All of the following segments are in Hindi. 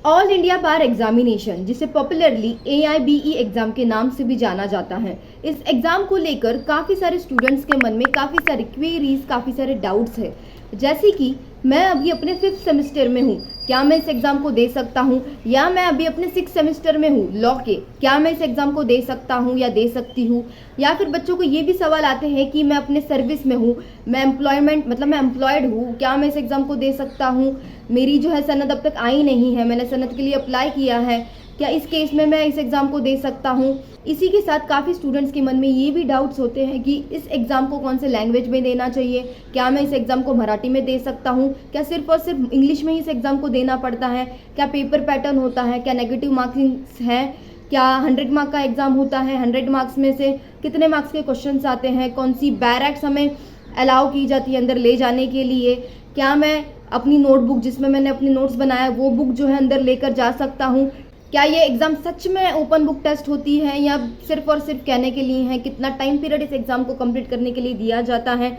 ऑल इंडिया बार एग्जामिनेशन, जिसे पॉपुलरली AIBE एग्जाम के नाम से भी जाना जाता है, इस एग्जाम को लेकर काफ़ी सारे स्टूडेंट्स के मन में काफ़ी सारे क्वेरीज, काफ़ी सारे डाउट्स है। जैसे कि मैं अभी अपने 5th सेमेस्टर में हूँ, क्या मैं इस एग्ज़ाम को दे सकता हूँ, या मैं अभी अपने 6th सेमेस्टर में हूँ लॉ के, क्या मैं इस एग्ज़ाम को दे सकता हूँ या दे सकती हूँ। या फिर बच्चों को ये भी सवाल आते हैं कि मैं अपने सर्विस में हूँ, मैं मैं एम्प्लॉयड हूँ, क्या मैं इस एग्ज़ाम को दे सकता हूँ, मेरी जो है सनद अब तक आई नहीं है, मैंने सनद के लिए अप्लाई किया है, क्या इस केस में मैं इस एग्ज़ाम को दे सकता हूँ। इसी के साथ काफ़ी स्टूडेंट्स के मन में ये भी डाउट्स होते हैं कि इस एग्ज़ाम को कौन से लैंग्वेज में देना चाहिए, क्या मैं इस एग्ज़ाम को मराठी में दे सकता हूँ, क्या सिर्फ और सिर्फ इंग्लिश में ही इस एग्ज़ाम को देना पड़ता है, क्या पेपर पैटर्न होता है, क्या नेगेटिव मार्किंग्स हैं, क्या 100 मार्क का एग्ज़ाम होता है, 100 मार्क्स में से कितने मार्क्स के क्वेश्चंस आते हैं, कौन सी बैरक्स हमें अलाउ की जाती है अंदर ले जाने के लिए, क्या मैं अपनी नोटबुक जिसमें मैंने अपनी नोट्स बनाया वो बुक जो है अंदर लेकर जा सकता हूँ, क्या ये एग्ज़ाम सच में ओपन बुक टेस्ट होती है या सिर्फ और सिर्फ कहने के लिए है, कितना टाइम पीरियड इस एग्ज़ाम को कंप्लीट करने के लिए दिया जाता है।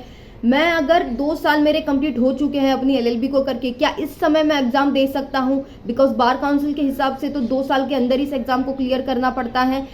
मैं अगर 2 साल मेरे कंप्लीट हो चुके हैं अपनी LLB को करके, क्या इस समय मैं एग्ज़ाम दे सकता हूँ, बिकॉज बार काउंसिल के हिसाब से तो 2 साल के अंदर इस एग्ज़ाम को क्लियर करना पड़ता है।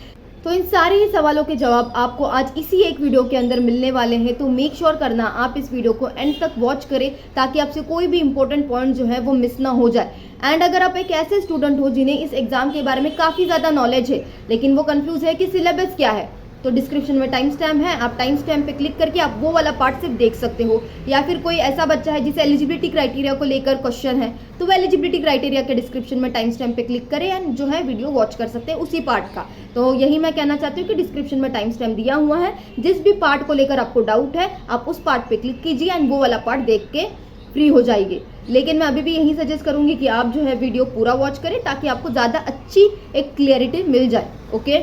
तो इन सारे ही सवालों के जवाब आपको आज इसी एक वीडियो के अंदर मिलने वाले हैं, तो मेक श्योर करना आप इस वीडियो को एंड तक वॉच करें ताकि आपसे कोई भी इंपॉर्टेंट पॉइंट जो है वो मिस ना हो जाए। एंड अगर आप एक ऐसे स्टूडेंट हो जिन्हें इस एग्जाम के बारे में काफ़ी ज़्यादा नॉलेज है लेकिन वो कंफ्यूज है कि सिलेबस क्या है, तो डिस्क्रिप्शन में टाइम स्टैम्प है, आप टाइम स्टैम्प पे क्लिक करके आप वो वाला पार्ट सिर्फ देख सकते हो। या फिर कोई ऐसा बच्चा है जिसे एलिजिबिलिटी क्राइटेरिया को लेकर क्वेश्चन है, तो वो एलिजिबिलिटी क्राइटेरिया के डिस्क्रिप्शन में टाइम स्टैम्प पे क्लिक करें एंड जो है वीडियो वॉच कर सकते हैं उसी पार्ट का। तो यही मैं कहना चाहती हूँ कि डिस्क्रिप्शन में टाइम स्टैम्प दिया हुआ है, जिस भी पार्ट को लेकर आपको डाउट है आप उस पार्ट पे क्लिक कीजिए एंड वो वाला पार्ट देख के फ्री हो जाएगी। लेकिन मैं अभी भी यही सजेस्ट करूंगी कि आप जो है वीडियो पूरा वॉच करें ताकि आपको ज़्यादा अच्छी एक क्लियरिटी मिल जाए। Okay,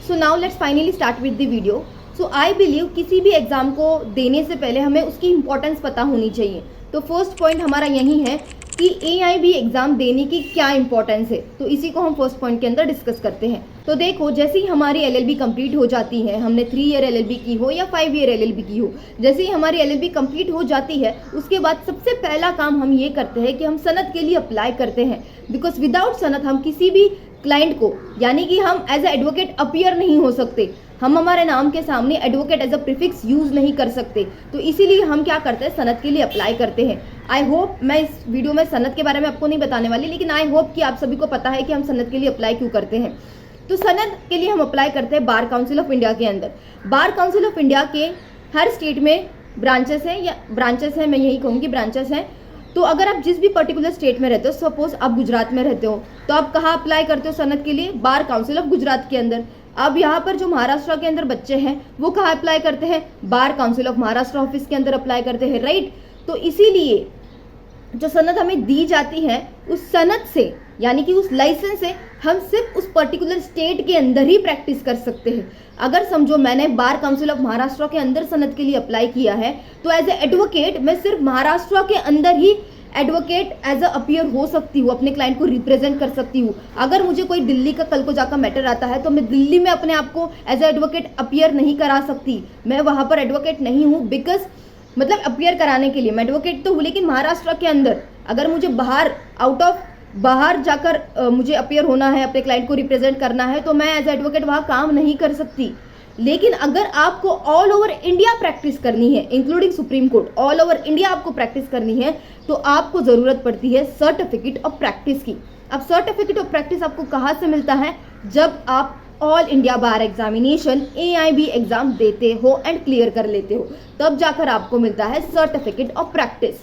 so now let's finally start with the video. So I believe किसी भी एग्जाम को देने से पहले हमें उसकी इंपॉर्टेंस पता होनी चाहिए। तो फर्स्ट पॉइंट हमारा यही है कि AIB एग्जाम देने की क्या इंपॉर्टेंस है, तो इसी को हम फर्स्ट पॉइंट के अंदर डिस्कस करते हैं। तो देखो, जैसे ही हमारी LLB कंप्लीट हो जाती है, हमने 3 ईयर LLB की हो या 5 ईयर LLB की हो, जैसे ही हमारी LLB कंप्लीट हो जाती है उसके बाद सबसे पहला काम हम ये करते हैं कि हम सनद के लिए अप्लाई करते हैं। बिकॉज विदाउट सनद हम किसी भी क्लाइंट को, यानी कि हम एज ए एडवोकेट अपीयर नहीं हो सकते, हम हमारे नाम के सामने advocate as a prefix use नहीं कर सकते। तो इसीलिए हम क्या करते हैं, सनद के लिए अप्लाई करते हैं। आई होप, मैं इस वीडियो में सनद के बारे में आपको नहीं बताने वाली, लेकिन आई होप कि आप सभी को पता है कि हम सनद के लिए अप्लाई क्यों करते हैं। तो सनद के लिए हम अप्लाई करते हैं बार काउंसिल ऑफ इंडिया के अंदर। बार काउंसिल ऑफ इंडिया के हर स्टेट में ब्रांचेस हैं, मैं यही कहूँगी ब्रांचेस हैं। तो अगर आप जिस भी पर्टिकुलर स्टेट में रहते हो, सपोज आप गुजरात में रहते हो, तो आप कहाँ अप्लाई करते हो सनद के लिए, बार काउंसिल ऑफ गुजरात के अंदर। अब यहाँ पर जो महाराष्ट्र के अंदर बच्चे हैं वो कहाँ अप्लाई करते हैं, bar council of Maharashtra office के अंदर अप्लाई करते हैं, राइट। तो इसीलिए जो सनद हमें दी जाती है उस सनद से, यानी कि उस लाइसेंस से हम सिर्फ उस पर्टिकुलर स्टेट के अंदर ही प्रैक्टिस कर सकते हैं। अगर समझो मैंने बार काउंसिल ऑफ महाराष्ट्र के अंदर सनद के लिए अप्लाई किया है, तो एज ए एडवोकेट मैं सिर्फ महाराष्ट्र के अंदर ही एडवोकेट एज अ अपीयर हो सकती हूँ, अपने क्लाइंट को रिप्रेजेंट कर सकती हूँ। अगर मुझे कोई दिल्ली का कल को जाकर मैटर आता है तो मैं दिल्ली में अपने आप को एज ए एडवोकेट अपीयर नहीं करा सकती, मैं वहाँ पर एडवोकेट नहीं हूँ। बिकॉज मतलब अपीयर कराने के लिए मैं एडवोकेट तो हूँ, लेकिन महाराष्ट्र के अंदर अगर मुझे बाहर जाकर मुझे अपीयर होना है, अपने क्लाइंट को रिप्रेजेंट करना है, तो मैं एज एडवोकेट वहाँ काम नहीं कर सकती। लेकिन अगर आपको ऑल ओवर इंडिया प्रैक्टिस करनी है, including supreme court, all over India आपको प्रैक्टिस करनी है, तो आपको ज़रूरत पड़ती है सर्टिफिकेट ऑफ प्रैक्टिस की। अब सर्टिफिकेट ऑफ प्रैक्टिस आपको कहाँ से मिलता है, जब आप ऑल इंडिया बार एग्जामिनेशन AIB एग्जाम देते हो एंड क्लियर कर लेते हो, तब जाकर आपको मिलता है certificate of practice.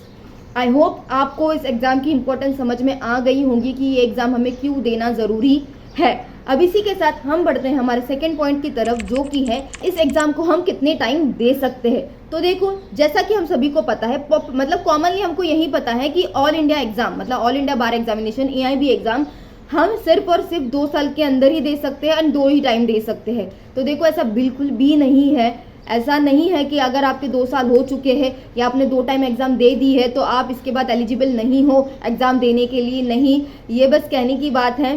I hope आपको इस एग्ज़ाम की इंपॉर्टेंस समझ में आ गई होगी कि ये एग्ज़ाम हमें क्यों देना ज़रूरी है। अब इसी के साथ हम बढ़ते हैं हमारे सेकंड पॉइंट की तरफ, जो कि है इस एग्ज़ाम को हम कितने टाइम दे सकते हैं। तो देखो, जैसा कि हम सभी को पता है, मतलब कॉमनली हमको यही पता है कि ऑल इंडिया एग्ज़ाम, मतलब ऑल इंडिया बार एग्जामिनेशन AIB एग्ज़ाम हम सिर्फ और सिर्फ 2 साल के अंदर ही दे सकते हैं एंड 2 ही टाइम दे सकते हैं। तो देखो, ऐसा बिल्कुल भी नहीं है। ऐसा नहीं है कि अगर आपके 2 साल हो चुके हैं या आपने 2 टाइम एग्ज़ाम दे दी है तो आप इसके बाद एलिजिबल नहीं हो एग्ज़ाम देने के लिए, नहीं, ये बस कहने की बात है।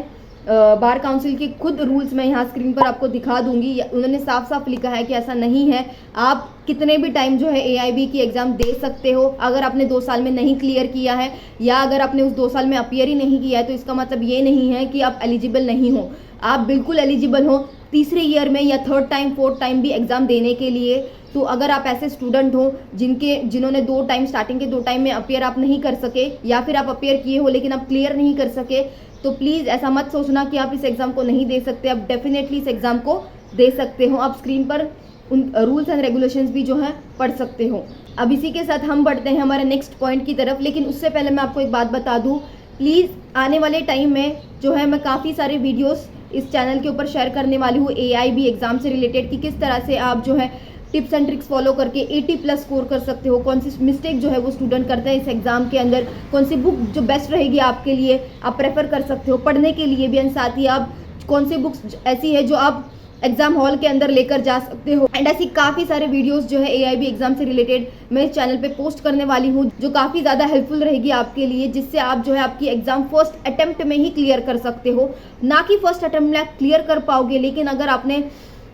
बार काउंसिल के खुद रूल्स मैं यहाँ स्क्रीन पर आपको दिखा दूंगी। उन्होंने साफ साफ लिखा है कि ऐसा नहीं है, आप कितने भी टाइम जो है AIB की एग्ज़ाम दे सकते हो। अगर आपने 2 साल में नहीं क्लियर किया है या अगर आपने उस 2 साल में अपीयर ही नहीं किया है तो इसका मतलब ये नहीं है कि आप एलिजिबल नहीं हो। आप बिल्कुल एलिजिबल हो तीसरे ईयर में या थर्ड टाइम फोर्थ टाइम भी एग्ज़ाम देने के लिए। तो अगर आप ऐसे स्टूडेंट हो जिन्होंने 2 टाइम स्टार्टिंग के 2 टाइम में अपीयर आप नहीं कर सके या फिर आप अपीयर किए हो लेकिन आप क्लियर नहीं कर सके, तो प्लीज़ ऐसा मत सोचना कि आप इस एग्ज़ाम को नहीं दे सकते। आप डेफिनेटली इस एग्ज़ाम को दे सकते हो। आप स्क्रीन पर उन रूल्स एंड रेगुलेशंस भी जो है पढ़ सकते हो। अब इसी के साथ हम बढ़ते हैं हमारे नेक्स्ट पॉइंट की तरफ, लेकिन उससे पहले मैं आपको एक बात बता दूँ, प्लीज़ आने वाले टाइम में जो है मैं काफ़ी सारे वीडियोस इस चैनल के ऊपर शेयर करने वाली हूँ AIB एग्ज़ाम से रिलेटेड कि किस तरह से आप जो है टिप्स एंड ट्रिक्स फॉलो करके 80+ स्कोर कर सकते हो। कौन सी मिस्टेक जो है वो स्टूडेंट करते हैं इस एग्ज़ाम के अंदर, कौन सी बुक जो बेस्ट रहेगी आपके लिए आप प्रेफर कर सकते हो पढ़ने के लिए भी, एंड साथ ही आप कौन सी बुक्स ऐसी है जो आप एग्जाम हॉल के अंदर लेकर जा सकते हो। एंड ऐसी काफ़ी सारे वीडियोस जो है AIB एग्जाम से रिलेटेड मैं इस चैनल पे पोस्ट करने वाली हूँ जो काफ़ी ज़्यादा हेल्पफुल रहेगी आपके लिए, जिससे आप जो है आपकी एग्जाम फर्स्ट अटेम्प्ट में ही क्लियर कर सकते हो। ना कि फर्स्ट अटेम्प्ट में आप क्लियर कर पाओगे, लेकिन अगर आपने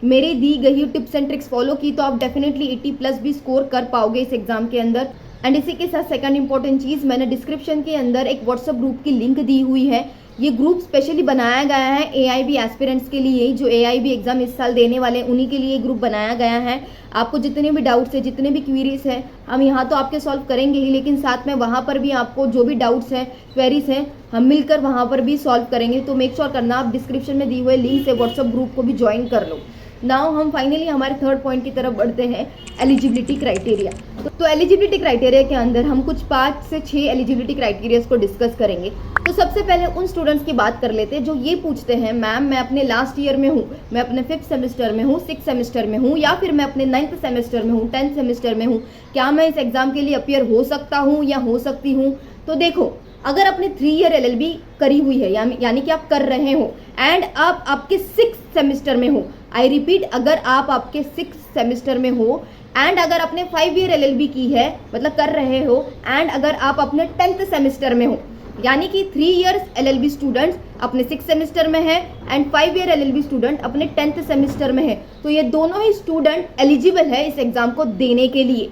मेरी दी गई टिप्स एंड ट्रिक्स फॉलो की तो आप डेफिनेटली 80+ भी स्कोर कर पाओगे इस एग्जाम के अंदर। एंड इसी के साथ सेकंड इंपॉर्टेंट चीज़, मैंने डिस्क्रिप्शन के अंदर एक व्हाट्सएप ग्रुप की लिंक दी हुई है। ये ग्रुप स्पेशली बनाया गया है AIB एस्पिरेंट्स के लिए, जो AIB एग्जाम इस साल देने वाले हैं उन्हीं के लिए ग्रुप बनाया गया है। आपको जितने भी डाउट्स है, जितने भी क्वेरीज हैं, हम यहाँ तो आपके सॉल्व करेंगे ही, लेकिन साथ में वहाँ पर भी आपको जो भी डाउट्स हैं, क्वेरीज हैं, हम मिलकर वहाँ पर भी सॉल्व करेंगे। तो मेक श्योर करना आप डिस्क्रिप्शन में दी हुए लिंक से व्हाट्सएप ग्रुप को भी ज्वाइन कर लो। नाउ हम फाइनली हमारे थर्ड पॉइंट की तरफ बढ़ते हैं, एलिजिबिलिटी क्राइटेरिया। तो एलिजिबिलिटी क्राइटेरिया के अंदर हम कुछ 5 से 6 एलिजिबिलिटी क्राइटेरियाज को डिस्कस करेंगे। तो सबसे पहले उन स्टूडेंट्स की बात कर लेते हैं जो ये पूछते हैं, मैम मैं अपने लास्ट ईयर में हूँ, मैं अपने 5th सेमेस्टर में हूँ, 6th सेमेस्टर में हूँ, या फिर मैं अपने 9th सेमेस्टर में हूँ, 10th सेमेस्टर में हूँ, क्या मैं इस एग्जाम के लिए अपीयर हो सकता हूँ या हो सकती हूँ। तो देखो, अगर आपने 3 ईयर LLB करी हुई है यानी कि आप कर रहे हो एंड आप आपके 6th सेमेस्टर में हो, आई रिपीट, अगर आप आपके 6th सेमेस्टर में हो एंड अगर आपने 5 ईयर LLB की है मतलब कर रहे हो, एंड अगर आप अपने 10th सेमेस्टर में हो, यानी कि 3 इयर्स LLB स्टूडेंट्स अपने 6th सेमेस्टर में है एंड 5 ईयर LLB स्टूडेंट अपने 10th सेमेस्टर में है, तो ये दोनों ही स्टूडेंट एलिजिबल है इस एग्जाम को देने के लिए।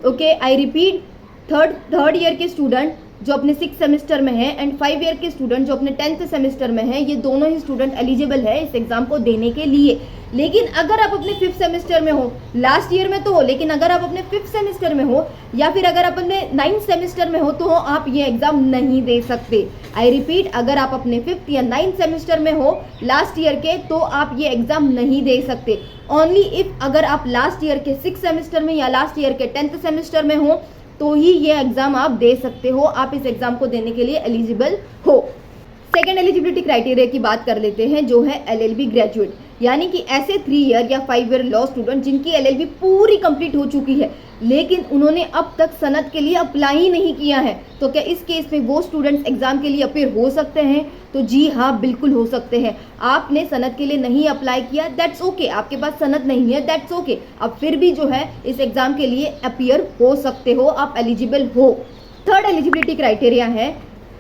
Okay, I repeat, third year के स्टूडेंट जो अपने 6th सेमेस्टर में है एंड 5 ईयर के स्टूडेंट जो अपने 10th सेमेस्टर में है, ये दोनों ही स्टूडेंट एलिजिबल है इस एग्जाम को देने के लिए। लेकिन अगर आप अपने 5th सेमेस्टर में हो, लास्ट ईयर में तो हो, लेकिन अगर आप अपने 5th सेमेस्टर में हो या फिर अगर आप अपने 9th सेमेस्टर में हो तो आप ये एग्जाम नहीं दे सकते। आई रिपीट, अगर आप अपने 5th या 9th सेमेस्टर में हो लास्ट ईयर के तो आप ये एग्जाम नहीं दे सकते। ओनली इफ अगर आप लास्ट ईयर के 6th सेमेस्टर में या लास्ट ईयर के 10th सेमेस्टर में हो तो ही ये एग्जाम आप दे सकते हो, आप इस एग्जाम को देने के लिए एलिजिबल हो। सेकेंड एलिजिबिलिटी क्राइटेरिया की बात कर लेते हैं, जो है LLB ग्रेजुएट, यानी कि ऐसे 3 ईयर या 5 ईयर लॉ स्टूडेंट जिनकी LLB पूरी कंप्लीट हो चुकी है लेकिन उन्होंने अब तक सनद के लिए अप्लाई ही नहीं किया है। तो क्या इस केस में वो स्टूडेंट्स एग्जाम के लिए अपीयर हो सकते हैं? तो जी हाँ, बिल्कुल हो सकते हैं। आपने सनद के लिए नहीं अप्लाई किया, दैट्स ओके, आपके पास सनद नहीं है, दैट्स ओके, आप फिर भी जो है इस एग्जाम के लिए अपीयर हो सकते हो, आप एलिजिबल हो। थर्ड एलिजिबिलिटी क्राइटेरिया है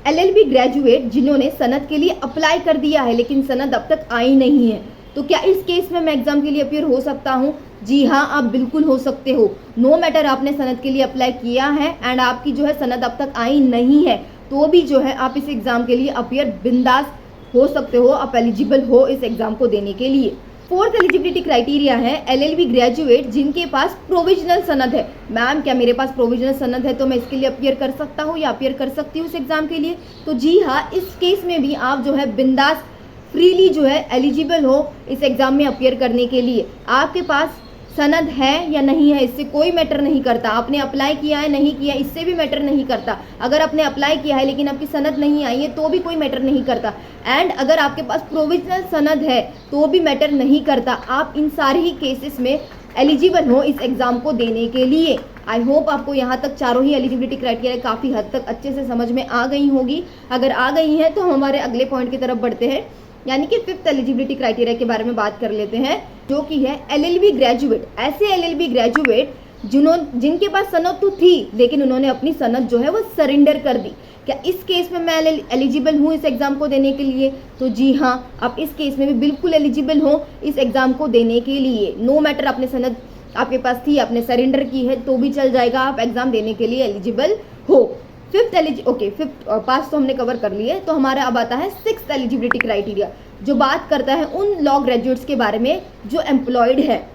LLB ग्रेजुएट जिन्होंने सनद के लिए अप्लाई कर दिया है लेकिन सनद अब तक आई नहीं है। तो क्या इस केस में मैं एग्जाम के लिए अपीयर हो सकता हूँ? जी हाँ, आप बिल्कुल हो सकते हो। नो मैटर आपने सनद के लिए अप्लाई किया है एंड आपकी जो है सनद अब तक आई नहीं है तो भी जो है आप इस एग्जाम के लिए अपीयर बिंदास हो सकते हो, आप एलिजिबल हो इस एग्जाम को देने के लिए। फोर्थ एलिजिबिलिटी क्राइटेरिया है LLB ग्रेजुएट जिनके पास प्रोविजनल सनद है। मैम क्या मेरे पास प्रोविजनल सनद है तो मैं इसके लिए अपीयर कर सकता हूँ या अपीयर कर सकती हूँ इस एग्जाम के लिए? तो जी हाँ, इस केस में भी आप जो है बिंदास फ्रीली जो है एलिजिबल हो इस एग्जाम में अपीयर करने के लिए। आपके पास सनद है या नहीं है इससे कोई मैटर नहीं करता, आपने अप्लाई किया है नहीं किया इससे भी मैटर नहीं करता। अगर आपने अप्लाई किया है लेकिन आपकी सनद नहीं आई है तो भी कोई मैटर नहीं करता, एंड अगर आपके पास प्रोविजनल सनद है तो भी मैटर नहीं करता। आप इन सारे ही केसेस में एलिजिबल हो इस एग्जाम को देने के लिए। आई होप आपको यहाँ तक चारों ही एलिजिबिलिटी क्राइटेरिया काफ़ी हद तक अच्छे से समझ में आ गई होगी। अगर आ गई हैं तो हम हमारे अगले पॉइंट की तरफ बढ़ते हैं, यानी कि फिफ्थ एलिजिबिलिटी क्राइटेरिया के बारे में बात कर लेते हैं, जो कि है LLB ग्रेजुएट। ऐसे LLB ग्रेजुएट जिनके पास सनद तो थी लेकिन उन्होंने अपनी सनद जो है वो सरेंडर कर दी। क्या इस केस में मैं एलिजिबल हूँ इस एग्ज़ाम को देने के लिए? तो जी हाँ, आप इस केस में भी बिल्कुल एलिजिबल हो इस एग्ज़ाम को देने के लिए। नो मैटर आपने सनद आपके पास थी, आपने सरेंडर की है तो भी चल जाएगा, आप एग्ज़ाम देने के लिए एलिजिबल हो। फिफ्थ पास तो हमने कवर कर लिए। तो हमारा अब आता है सिक्स्थ एलिजिबिलिटी क्राइटेरिया, जो बात करता है उन लॉ ग्रेजुएट्स के बारे में जो एम्प्लॉयड है,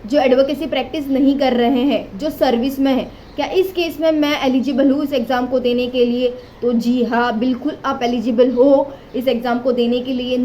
जो एडवोकेसी प्रैक्टिस नहीं कर रहे हैं, जो सर्विस में है। क्या इस केस में मैं एलिजिबल हूँ इस एग्ज़ाम को देने के लिए? तो जी हाँ, बिल्कुल आप एलिजिबल हो इस एग्ज़ाम को देने के लिए।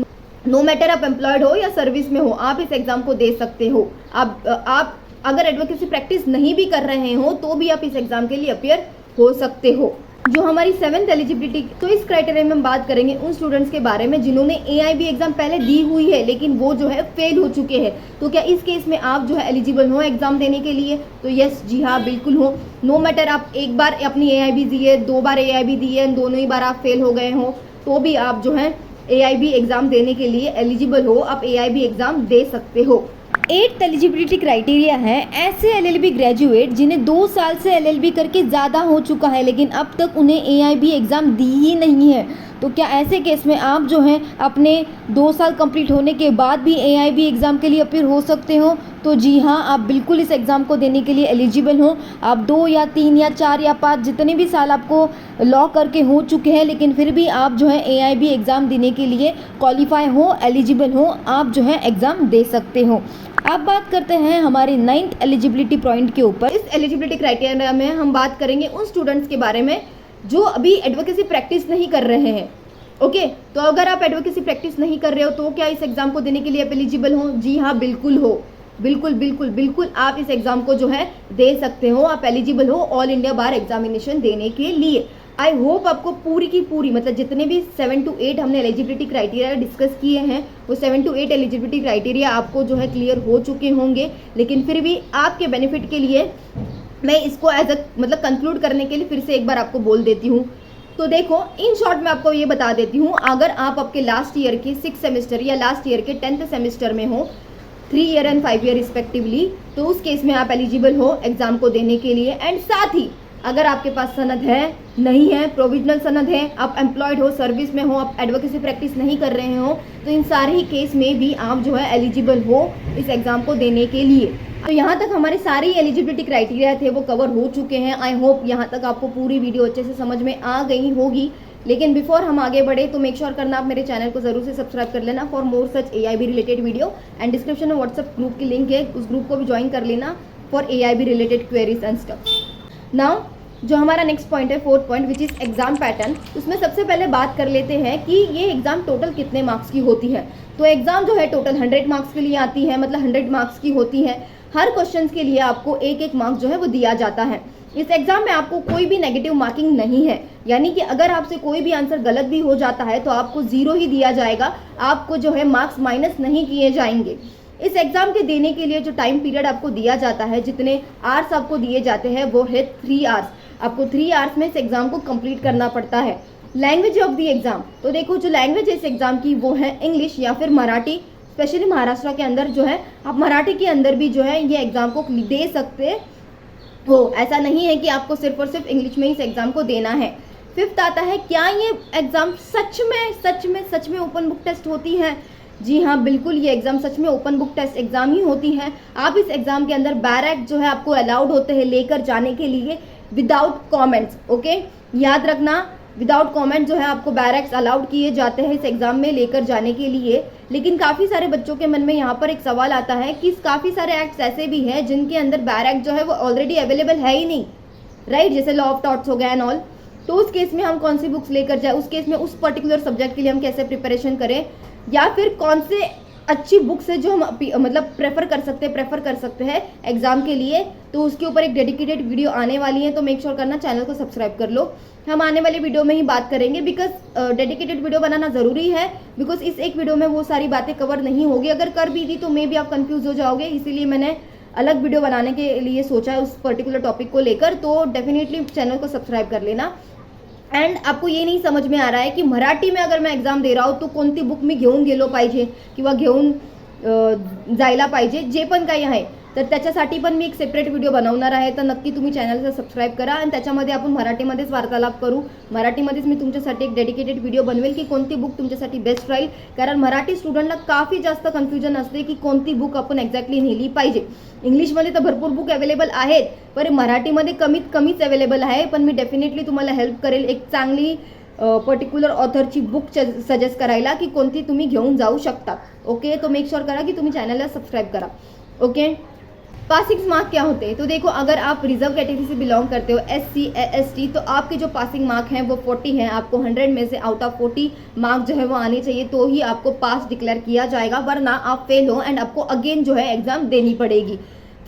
नो मैटर आप एम्प्लॉयड हो या सर्विस में हो, आप इस एग्ज़ाम को दे सकते हो। आप अगर एडवोकेसी प्रैक्टिस नहीं भी कर रहे हो तो भी आप इस एग्ज़ाम के लिए अपियर हो सकते हो। जो हमारी सेवन्थ एलिजिबिलिटी, तो इस क्राइटेरिया में हम बात करेंगे उन स्टूडेंट्स के बारे में जिन्होंने AIB एग्जाम पहले दी हुई है लेकिन वो जो है फेल हो चुके हैं। तो क्या इस केस में आप जो है एलिजिबल हो एग्जाम देने के लिए? तो यस, जी हाँ, बिल्कुल हो। नो मैटर आप एक बार अपनी AIB दी है, 2 बार AIB दी है, दोनों ही बार आप फेल हो गए हो तो भी आप जो है AIB एग्जाम देने के लिए एलिजिबल हो, आप AIB एग्जाम दे सकते हो। 8th एलिजिबिलिटी क्राइटेरिया है ऐसे LLB ग्रेजुएट जिन्हें 2 साल से LLB करके ज़्यादा हो चुका है लेकिन अब तक उन्हें AIB एग्ज़ाम दी ही नहीं है। तो क्या ऐसे केस में आप जो हैं अपने 2 साल कंप्लीट होने के बाद भी AIB एग्ज़ाम के लिए अपियर हो सकते हो? तो जी हाँ, आप बिल्कुल इस एग्ज़ाम को देने के लिए एलिजिबल हो। आप 2 या 3 या 4 या 5 जितने भी साल आपको लॉ करके हो चुके हैं लेकिन फिर भी आप जो है AIB एग्ज़ाम देने के लिए क्वालिफाई हो, एलिजिबल हो, आप जो है एग्ज़ाम दे सकते हो। अब बात करते हैं हमारे 9th एलिजिबिलिटी पॉइंट के ऊपर। इस एलिजिबिलिटी क्राइटेरिया में हम बात करेंगे उन स्टूडेंट्स के बारे में जो अभी एडवोकेसी प्रैक्टिस नहीं कर रहे हैं। ओके, तो अगर आप एडवोकेसी प्रैक्टिस नहीं कर रहे हो तो क्या इस एग्ज़ाम को देने के लिए आप एलिजिबल हो? जी हाँ, बिल्कुल हो, बिल्कुल बिल्कुल बिल्कुल आप इस एग्ज़ाम को जो है दे सकते हो, आप एलिजिबल हो ऑल इंडिया बार एग्जामिनेशन देने के लिए। आई होप आपको पूरी की पूरी मतलब जितने भी 7 to 8 हमने एलिजिबिलिटी क्राइटेरिया डिस्कस किए हैं वो 7 to 8 एलिजिबिलिटी क्राइटेरिया आपको जो है क्लियर हो चुके होंगे। लेकिन फिर भी आपके बेनिफिट के लिए मैं इसको एज मतलब कंक्लूड करने के लिए फिर से एक बार आपको बोल देती हूँ। तो देखो, इन शॉर्ट मैं आपको ये बता देती हूँ, अगर आप आपके लास्ट ईयर के 6th सेमेस्टर या लास्ट ईयर के 10th सेमेस्टर में हो, 3 ईयर एंड 5 ईयर रिस्पेक्टिवली, तो उस केस में आप एलिजिबल हो एग्जाम को देने के लिए। एंड साथ ही अगर आपके पास सनद है, नहीं है, प्रोविजनल सनद है, आप एम्प्लॉयड हो, सर्विस में हो, आप एडवोकेसी प्रैक्टिस नहीं कर रहे हो, तो इन सारे ही केस में भी आप जो है एलिजिबल हो इस एग्ज़ाम को देने के लिए। तो यहाँ तक हमारे सारे एलिजिबिलिटी क्राइटेरिया थे वो कवर हो चुके हैं। आई होप यहाँ तक आपको पूरी वीडियो अच्छे से समझ में आ गई होगी। लेकिन बिफोर हम आगे बढ़े तो मेक श्योर करना आप मेरे चैनल को जरूर से सब्सक्राइब कर लेना for more such AIB related video. And description में व्हाट्सएप ग्रुप की लिंक है, उस ग्रुप को भी ज्वाइन कर लेना for AIB related queries and stuff. Now जो हमारा नेक्स्ट पॉइंट है, 4th point, which is exam pattern. उसमें सबसे पहले बात कर लेते हैं कि ये एग्जाम टोटल कितने मार्क्स की होती है। तो एग्जाम जो है टोटल 100 मार्क्स के लिए आती है, मतलब 100 मार्क्स की होती है। हर क्वेश्चन के लिए आपको एक एक मार्क्स जो है वो दिया जाता है। इस एग्जाम में आपको कोई भी नेगेटिव मार्किंग नहीं है, यानी कि अगर आपसे कोई भी आंसर गलत भी हो जाता है तो आपको 0 ही दिया जाएगा, आपको जो है मार्क्स माइनस नहीं किए जाएंगे। इस एग्जाम के देने के लिए जो टाइम पीरियड आपको दिया जाता है, जितने आवर्स आपको दिए जाते हैं वो है 3 आवर्स। आपको 3 आवर्स में इस एग्जाम को कंप्लीट करना पड़ता है। लैंग्वेज ऑफ द एग्जाम, तो देखो जो लैंग्वेज है इस एग्जाम की वो है इंग्लिश या फिर मराठी। स्पेशली महाराष्ट्र के अंदर जो है आप मराठी के अंदर भी जो है ये एग्जाम को दे सकते हो। ऐसा नहीं है कि आपको सिर्फ और सिर्फ इंग्लिश में ही इस एग्जाम को देना है। 5th आता है, क्या ये एग्जाम सच में ओपन बुक टेस्ट होती है? जी हाँ, बिल्कुल ये एग्जाम सच में ओपन बुक टेस्ट एग्जाम ही होती है। आप इस एग्जाम के अंदर बैरक जो है आपको अलाउड होते हैं लेकर जाने के लिए विदाउट कमेंट्स। ओके, याद रखना, विदाउट कमेंट जो है आपको बैरक्स अलाउड किए जाते हैं इस एग्जाम में लेकर जाने के लिए। लेकिन काफ़ी सारे बच्चों के मन में यहाँ पर एक सवाल आता है कि काफ़ी सारे एक्ट्स ऐसे भी हैं जिनके अंदर बैरक जो है वो ऑलरेडी अवेलेबल है ही नहीं, राइट, जैसे लॉ ऑफ टॉट्स हो गया एंड ऑल। तो उस केस में हम कौन सी बुक्स लेकर जाए, उस केस में उस पर्टिकुलर सब्जेक्ट के लिए हम कैसे प्रिपरेशन करें, या फिर कौन से अच्छी बुक्स है जो हम मतलब प्रेफर कर सकते हैं एग्जाम के लिए। तो उसके ऊपर एक डेडिकेटेड वीडियो आने वाली है, तो मेक श्योर करना चैनल को सब्सक्राइब कर लो। हम आने वाले वीडियो में ही बात करेंगे, बिकॉज डेडिकेटेड वीडियो बनाना ज़रूरी है, बिकॉज इस एक वीडियो में वो सारी बातें कवर नहीं होगी। अगर कर भी दी तो मे भी आप कंफ्यूज हो जाओगे, इसीलिए मैंने अलग वीडियो बनाने के लिए सोचा है उस पर्टिकुलर टॉपिक को लेकर। तो डेफिनेटली चैनल को सब्सक्राइब कर लेना। एंड आपको ये नहीं समझ में आ रहा है की मराठी में अगर मैं एग्जाम दे रहा हूँ तो कोणती बुक मी घेऊन गेलो पाहिजे किंवा घेऊन जायला पाहिजे, जे पण काही आहे तर त्याच्यासाठी पण मी एक सेपरेट व्हिडिओ बनवणार आहे, तर नक्की तुम्ही चॅनलला सबस्क्राईब करा आणि त्याच्यामध्ये आपण मराठीमध्येच वार्तालाप करू. मराठीमध्येच मी तुमच्यासाठी एक डेडिकेटेड व्हिडिओ बनवेल की कोणती बुक तुमच्यासाठी बेस्ट राहील, कारण मराठी स्टुडंटला काफी जास्त कन्फ्युजन असते की कोणती बुक आपण एक्झॅक्टली नेली पाहिजे. इंग्लिशमध्ये तर भरपूर बुक अवेलेबल आहेत, पण मराठीमध्ये कमीच अवेलेबल आहे. पण मी डेफिनेटली तुम्हाला हेल्प करेल एक चांगली पर्टिक्युलर ऑथरची बुक सजेस्ट करायला की कोणती तुम्ही घेऊन जाऊ शकता. ओके, तो मेक श्योर करा कि तुम्ही चैनल सब्सक्राइब करा. ओके, पासिंग मार्क क्या होते हैं? तो देखो, अगर आप रिजर्व कैटेगरी से बिलोंग करते हो, SC ST, तो आपके जो पासिंग मार्क हैं वो 40 हैं. आपको 100 में से आउट ऑफ 40 मार्क जो है वो आने चाहिए, तो ही आपको पास डिक्लेयर किया जाएगा, वरना आप फेल हो एंड आपको अगेन जो है एग्जाम देनी पड़ेगी.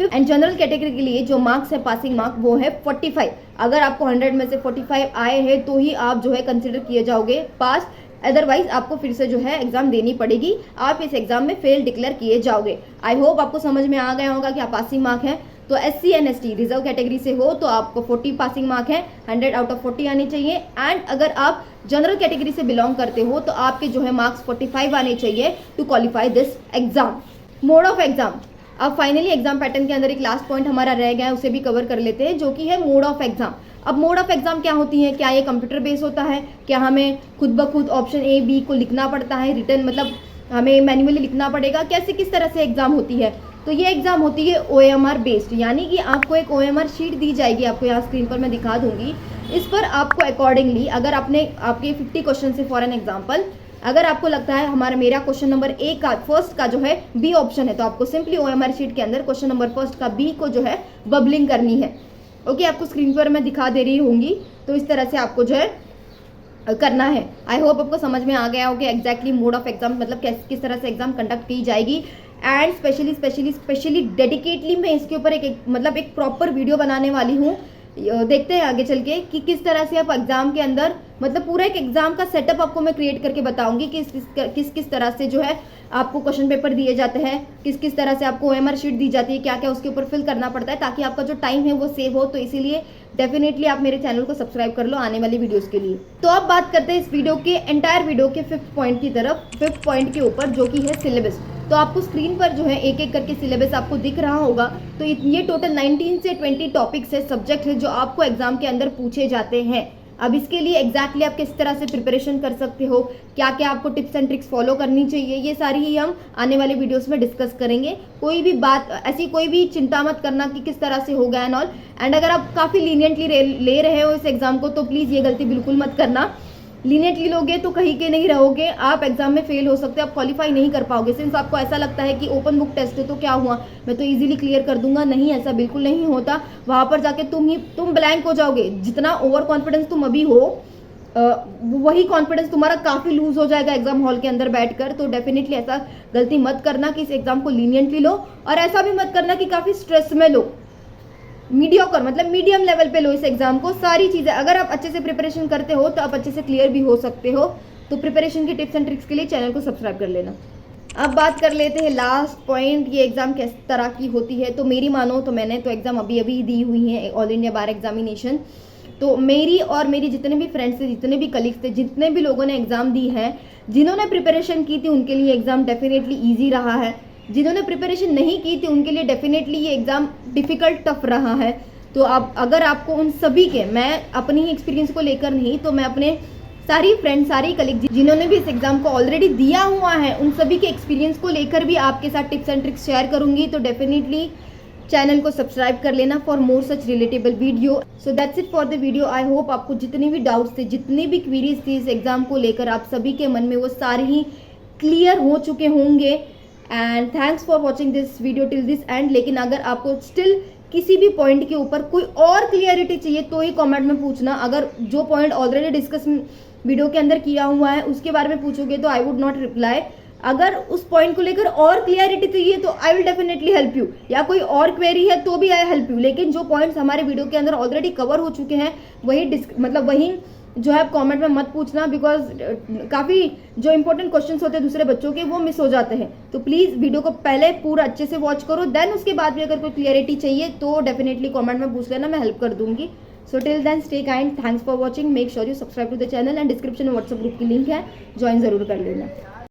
एंड जनरल कैटेगरी के लिए जो मार्क्स है पासिंग मार्क वो है 45. अगर आपको 100 में से 45 आए हैं तो ही आप जो है कंसिडर किए जाओगे पास, अदरवाइज आपको फिर से जो है एग्जाम देनी पड़ेगी. आप इस एग्जाम में फेल डिक्लेयर किए जाओगे. आई होप आपको समझ में आ गया होगा कि आप पासिंग मार्क है. तो SC and ST reserve category से हो तो आपको 40 पासिंग मार्क है, 100 आउट ऑफ 40 आने चाहिए. एंड अगर आप जनरल कैटेगरी से बिलोंग करते हो तो आपके जो है मार्क्स 45 आने चाहिए to qualify this exam. Mode of exam, अब फाइनली एग्जाम पैटर्न के अंदर एक लास्ट पॉइंट हमारा रह गया है, उसे भी कवर कर लेते हैं, जो कि है मोड ऑफ एग्जाम. अब मोड ऑफ एग्जाम क्या होती है? क्या ये कंप्यूटर बेस होता है? क्या हमें खुद ब खुद ऑप्शन A B को लिखना पड़ता है? रिटर्न मतलब हमें मैन्युअली लिखना पड़ेगा? कैसे किस तरह से एग्जाम होती है? तो ये एग्जाम होती है OMR बेस्ड, यानी कि आपको एक OMR शीट दी जाएगी, आपको यहाँ स्क्रीन पर मैं दिखा दूंगी. इस पर आपको अकॉर्डिंगली, अगर आपके 50 क्वेश्चन से फॉर एन एग्जाम्पल, अगर आपको लगता है मेरा क्वेश्चन नंबर A का फर्स्ट का जो है B ऑप्शन है, तो आपको सिंपली OMR शीट के अंदर क्वेश्चन नंबर फर्स्ट का B को जो है बबलिंग करनी है. ओके, आपको स्क्रीन पर मैं दिखा दे रही होंगी, तो इस तरह से आपको जो है करना है. आई होप आपको समझ में आ गया हो कि एग्जैक्टली मोड ऑफ एग्जाम मतलब किस तरह से एग्जाम कंडक्ट की जाएगी. एंड स्पेशली डेडिकेटली मैं इसके ऊपर एक प्रॉपर वीडियो बनाने वाली हूँ. देखते हैं आगे चल के कि किस तरह से आप एग्जाम के अंदर मतलब पूरा एक एग्जाम का सेटअप आपको मैं क्रिएट करके बताऊंगी कि किस तरह से जो है आपको क्वेश्चन पेपर दिए जाते हैं, किस तरह से आपको OMR शीट दी जाती है, क्या क्या उसके ऊपर फिल करना पड़ता है, ताकि आपका जो टाइम है वो सेव हो. तो इसीलिए डेफिनेटली आप मेरे चैनल को सब्सक्राइब कर लो आने वाली वीडियोस के लिए. तो अब बात करते हैं इस वीडियो के एंटायर वीडियो के 5th पॉइंट की तरफ. 5th पॉइंट के ऊपर जो कि है सिलेबस. तो आपको स्क्रीन पर जो है एक एक करके सिलेबस आपको दिख रहा होगा. तो ये टोटल 19 से 20 टॉपिक्स है, सब्जेक्ट है जो आपको एग्जाम के अंदर पूछे जाते हैं. अब इसके लिए एग्जैक्टली आप किस तरह से प्रिपरेशन कर सकते हो, क्या क्या आपको टिप्स एंड ट्रिक्स फॉलो करनी चाहिए, ये सारी ही हम आने वाले वीडियोस में डिस्कस करेंगे. कोई भी बात ऐसी कोई भी चिंता मत करना कि किस तरह से होगा एंड ऑल. एंड अगर आप काफ़ी लीनियंटली ले रहे हो इस एग्जाम को, तो प्लीज़ ये गलती बिल्कुल मत करना. लीनियंटली लोगे तो कहीं के नहीं रहोगे, आप एग्जाम में फेल हो सकते हो, आप क्वालिफाई नहीं कर पाओगे. सिंस आपको ऐसा लगता है कि ओपन बुक टेस्ट है तो क्या हुआ, मैं तो इजीली क्लियर कर दूंगा. नहीं, ऐसा बिल्कुल नहीं होता. वहां पर जाके तुम ब्लैंक हो जाओगे. जितना ओवर कॉन्फिडेंस तुम अभी हो वही कॉन्फिडेंस तुम्हारा काफ़ी लूज हो जाएगा एग्जाम हॉल के अंदर बैठकर. तो डेफिनेटली ऐसा गलती मत करना कि इस एग्जाम को लीनियंटली लो, और ऐसा भी मत करना कि काफ़ी स्ट्रेस में लो. मीडियोकर मतलब मीडियम लेवल पे लो इस एग्जाम को. सारी चीज़ें अगर आप अच्छे से प्रिपरेशन करते हो तो आप अच्छे से क्लियर भी हो सकते हो. तो प्रिपरेशन की टिप्स एंड ट्रिक्स के लिए चैनल को सब्सक्राइब कर लेना. अब बात कर लेते हैं लास्ट पॉइंट, ये एग्जाम किस तरह की होती है. तो मेरी मानो तो मैंने तो एग्जाम अभी दी हुई है, ऑल इंडिया बार एग्जामिनेशन. तो मेरी और मेरी जितने भी फ्रेंड्स थे, जितने भी कलीग्स थे, जितने भी लोगों ने एग्जाम दी है, जिन्होंने प्रिपरेशन की थी उनके लिए एग्जाम डेफिनेटली ईजी रहा है. जिन्होंने प्रिपरेशन नहीं की थी उनके लिए डेफिनेटली ये एग्जाम डिफिकल्ट टफ रहा है. तो अब अगर आपको उन सभी के, मैं अपनी ही एक्सपीरियंस को लेकर नहीं, तो मैं अपने सारी फ्रेंड्स, सारी कलीग जिन्होंने भी इस एग्जाम को ऑलरेडी दिया हुआ है, उन सभी के एक्सपीरियंस को लेकर भी आपके साथ टिप्स एंड ट्रिक्स शेयर करूंगी. तो डेफिनेटली चैनल को सब्सक्राइब कर लेना for more such relatable video. So that's it for the video. I hope आपको जितने भी डाउट्स थे, जितनी भी क्वेरीज थी इस एग्जाम को लेकर, आप सभी के मन में वो सारे ही क्लियर हो चुके होंगे. And thanks for watching this video till this and. लेकिन अगर आपको स्टिल किसी भी पॉइंट के ऊपर कोई और क्लियरिटी चाहिए तो ही कमेंट में पूछना. अगर जो पॉइंट ऑलरेडी डिस्कस वीडियो के अंदर किया हुआ है उसके बारे में पूछोगे तो आई वुड नॉट रिप्लाई. अगर उस पॉइंट को लेकर और क्लियरिटी चाहिए तो I will definitely help you, या कोई और क्वेरी है तो भी आई हेल्प यू. लेकिन जो पॉइंट्स हमारे वीडियो के अंदर ऑलरेडी कवर हो चुके हैं वही जो है कमेंट में मत पूछना, बिकॉज काफ़ी जो इंपॉर्टेंट क्वेश्चंस होते हैं दूसरे बच्चों के वो मिस हो जाते हैं. तो प्लीज़ वीडियो को पहले पूरा अच्छे से वॉच करो, देन उसके बाद भी अगर कोई क्लियरिटी चाहिए तो डेफिनेटली कमेंट में पूछ लेना, मैं हेल्प कर दूंगी. So till then stay kind, thanks for watching, make sure you subscribe to the channel. And description में व्हाट्सएप ग्रुप की लिंक है, ज्वाइन जरूर कर लेना.